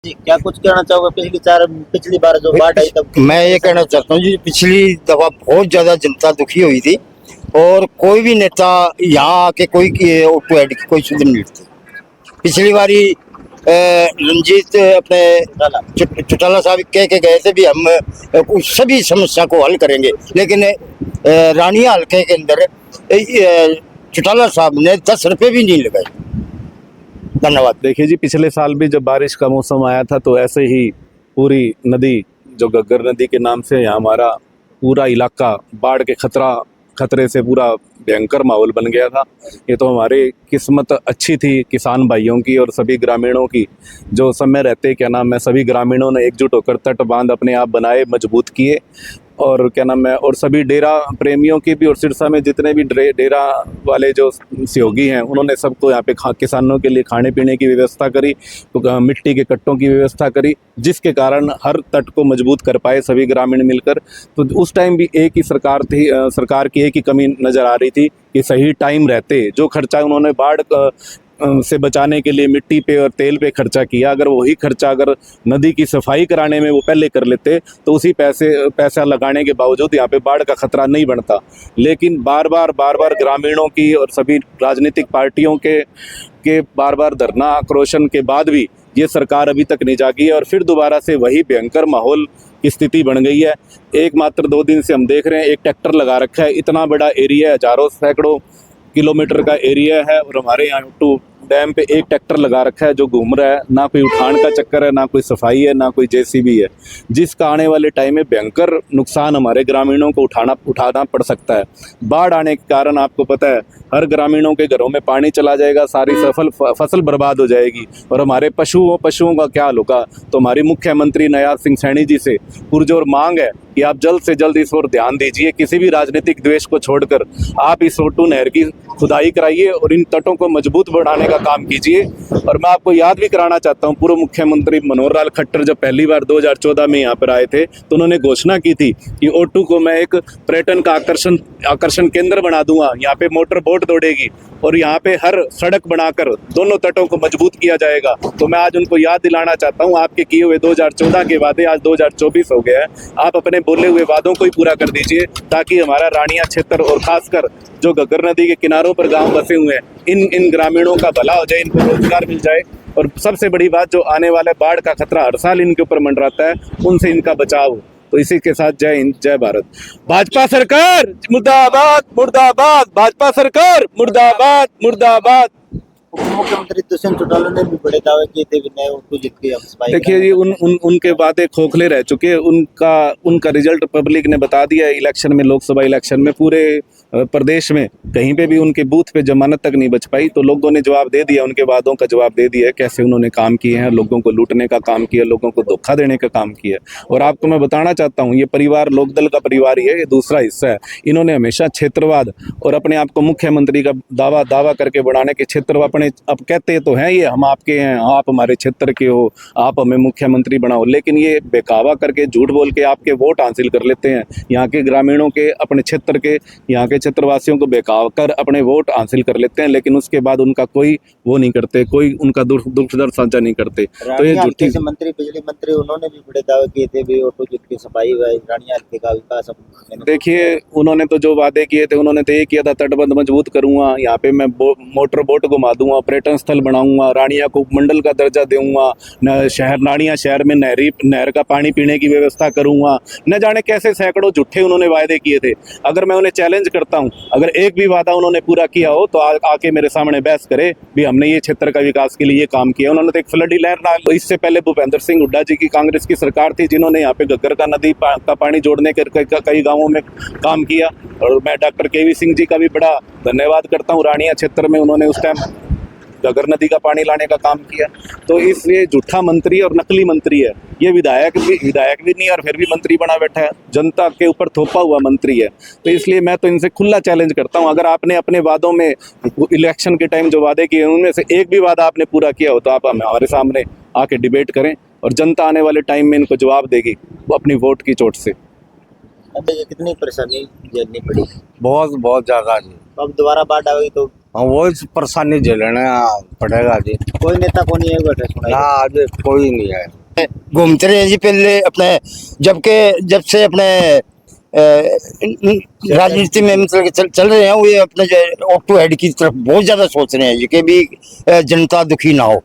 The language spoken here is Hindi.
जी, क्या कुछ कहना चाहोगे पिछली बार जो बाढ़ आई तब? मैं ये कहना चाहता हूँ जी, पिछली दफा बहुत ज्यादा जनता दुखी हुई थी और कोई भी नेता यहाँ आके कोई ऑटो ऐड की कोई सुध नहीं मिलती। पिछली बारी रंजीत अपने चौटाला साहब कह के गए थे भी हम उस सभी समस्या को हल करेंगे, लेकिन रानिया हल्के के अंदर चौटाला साहब ने 10 रुपए भी नहीं लगाए। धन्यवाद। देखिए जी, पिछले साल भी जब बारिश का मौसम आया था तो ऐसे ही पूरी नदी जो घग्गर नदी के नाम से यहाँ हमारा पूरा इलाका बाढ़ के खतरे से पूरा भयंकर माहौल बन गया था। ये तो हमारी किस्मत अच्छी थी किसान भाइयों की और सभी ग्रामीणों की, जो समय रहते क्या नाम है सभी ग्रामीणों ने एकजुट होकर तट बांध अपने आप बनाए, मजबूत किए। और क्या नाम है, और सभी डेरा प्रेमियों की भी, और सिरसा में जितने भी डेरा वाले जो सहयोगी हैं उन्होंने सबको यहाँ पे किसानों के लिए खाने पीने की व्यवस्था करी, तो मिट्टी के कट्टों की व्यवस्था करी, जिसके कारण हर तट को मजबूत कर पाए सभी ग्रामीण मिलकर। तो उस टाइम भी एक ही सरकार थी, सरकार की एक ही कमी नज़र आ रही थी कि सही टाइम रहते जो खर्चा उन्होंने बाढ़ से बचाने के लिए मिट्टी पे और तेल पे खर्चा किया, अगर वही खर्चा अगर नदी की सफाई कराने में वो पहले कर लेते तो उसी पैसा लगाने के बावजूद यहाँ पे बाढ़ का खतरा नहीं बनता। लेकिन बार बार ग्रामीणों की और सभी राजनीतिक पार्टियों के बार बार धरना आक्रोशन के बाद भी ये सरकार अभी तक नहीं जागी है और फिर दोबारा से वही भयंकर माहौल की स्थिति बन गई है। एक मात्र 2 दिन से हम देख रहे हैं, एक ट्रैक्टर लगा रखा है, इतना बड़ा एरिया है, हजारों सैकड़ों किलोमीटर का एरिया है और हमारे यहाँ टू डैम पे एक ट्रैक्टर लगा रखा है जो घूम रहा है, ना कोई उठान का चक्कर है, ना कोई सफाई है, ना कोई जेसीबी है, जिसका आने वाले टाइम में भयंकर नुकसान हमारे ग्रामीणों को उठाना पड़ सकता है। बाढ़ आने के कारण आपको पता है हर ग्रामीणों के घरों में पानी चला जाएगा, सारी फसल बर्बाद हो जाएगी और हमारे पशुओं का क्या हाल होगा। तो हमारी मुख्यमंत्री नयाज सिंह सैनी जी से पुरजोर मांग है कि आप जल्द से जल्द इस ओर ध्यान दीजिए, किसी भी राजनीतिक द्वेष को छोड़कर आप इस ओटू नहर की खुदाई कराइए और इन तटों को मजबूत बनाने का काम कीजिए। और मैं आपको याद भी कराना चाहता हूँ, पूर्व मुख्यमंत्री मनोहर लाल खट्टर जब पहली बार 2014 में यहाँ पर आए थे तो उन्होंने घोषणा की थी कि ओटू को मैं एक पर्यटन का आकर्षण केंद्र बना दूंगा, यहाँ पे मोटर बोट दौड़ेगी और यहाँ पे हर सड़क बनाकर दोनों तटों को मजबूत किया जाएगा। तो मैं आज उनको याद दिलाना चाहता हूँ, आपके किए हुए 2014 के वादे आज 2024 हो गया है, आप अपने बोले हुए वादों को ही पूरा कर दीजिए ताकि हमारा रानिया क्षेत्र और खासकर जो घग्गर नदी के किनारों पर गांव बसे हुए हैं इन ग्रामीणों का भला हो जाए, इनको रोजगार मिल जाए और सबसे बड़ी बात जो आने वाले बाढ़ का खतरा हर साल इनके ऊपर मंडराता है उनसे इनका बचाव हो। तो इसी के साथ जय हिंद, जय भारत। भाजपा सरकार मुर्दाबाद मुर्दाबाद, भाजपा सरकार मुर्दाबाद मुर्दाबाद। मुख्यमंत्री दुष्यंत चौटाला ने भी बड़े दावे किए थे नए ऑटो जीत के हम सफाई देखिए जी, उनके वादे खोखले रह चुके। उनका रिजल्ट पब्लिक ने बता दिया है। इलेक्शन में, लोकसभा इलेक्शन में पूरे प्रदेश में कहीं पे भी उनके बूथ पे जमानत तक नहीं बच पाई। तो लोगों ने जवाब दे दिया, उनके वादों का जवाब दे दिया है, कैसे उन्होंने काम किए हैं, लोगों को लूटने का काम किया, लोगों को धोखा देने का काम किया। और आपको मैं बताना चाहता हूँ, ये परिवार लोकदल का परिवार ही है, ये दूसरा हिस्सा है। इन्होंने हमेशा क्षेत्रवाद और अपने आप को मुख्यमंत्री का दावा करके बढ़ाने के क्षेत्र अपने अब कहते तो हैं ये हम आपके हैं, आप हमारे क्षेत्र के हो, आप हमें मुख्यमंत्री बनाओ, लेकिन ये बेकावा करके झूठ बोल के आपके वोट हासिल कर लेते हैं। यहाँ के ग्रामीणों के, अपने क्षेत्र के, यहाँ के क्षेत्रवासियों को बेकावा कर अपने वोट हासिल कर लेते हैं, लेकिन उसके बाद उनका कोई वो नहीं करते, कोई उनका दुख दर्द साझा नहीं करते। तो ये झूठी मंत्री, बिजली मंत्री, उन्होंने भी बड़े दावे किए थे भी ऑटो जीत की सफाई रानिया हल्के का विकास। देखिए, उन्होंने तो जो वादे किए थे, उन्होंने तो ये किया था तटबंध मजबूत करूंगा, यहाँ पे मैं मोटर बोट घुमा दूंगा, पर्यटन स्थल बनाऊंगा, रानिया को उपमंडल का दर्जा दूंगा, रानिया शहर में नहर का पानी पीने की व्यवस्था करूंगा। न जाने कैसे सैकड़ों झूठे उन्होंने वायदे किए थे। अगर मैं उन्हें चैलेंज करता हूं, अगर एक भी वादा उन्होंने पूरा किया हो तो आके मेरे सामने बहस करे भी हमने ये क्षेत्र का विकास के लिए ये काम किया। उन्होंने तो एक फ्लडी लहर ना, इससे पहले भूपेंद्र सिंह हुड्डा जी की कांग्रेस की सरकार थी जिन्होंने यहाँ पे घग्गर का नदी का पानी जोड़ने के कई गाँवों में काम किया। और मैं डॉक्टर केवी सिंह जी का भी बड़ा धन्यवाद करता हूँ, रानिया क्षेत्र में उन्होंने उस टाइम घग्गर नदी का पानी लाने का काम किया। तो इसलिए झूठा मंत्री और नकली मंत्री है ये, विधायक भी नहीं और फिर भी मंत्री बना बैठा है, जनता के ऊपर थोपा हुआ मंत्री है। तो इसलिए मैं तो इनसे खुला चैलेंज करता हूं, अगर आपने अपने वादों में इलेक्शन के टाइम जो वादे किए उनमें से एक भी वादा आपने पूरा किया हो तो आप हमारे सामने आके डिबेट करें और जनता आने वाले टाइम में इनको जवाब देगी वो अपनी वोट की चोट से। कितनी परेशानी झेलनी पड़ी? बहुत ज्यादा जी। अब दोबारा बाढ़ आएगी तो हाँ वो इस परेशानी झेलना पड़ेगा जी। कोई नेता को नहीं है बैठे सुनाई ना आज कोई नहीं है। घूमते रहे जी पहले अपने जब से अपने राजनीति में मतलब चल रहे हैं, वो ये अपने जो ऑटो हेड की तरफ बहुत ज्यादा सोच रहे हैं जी कि भी जनता दुखी ना हो।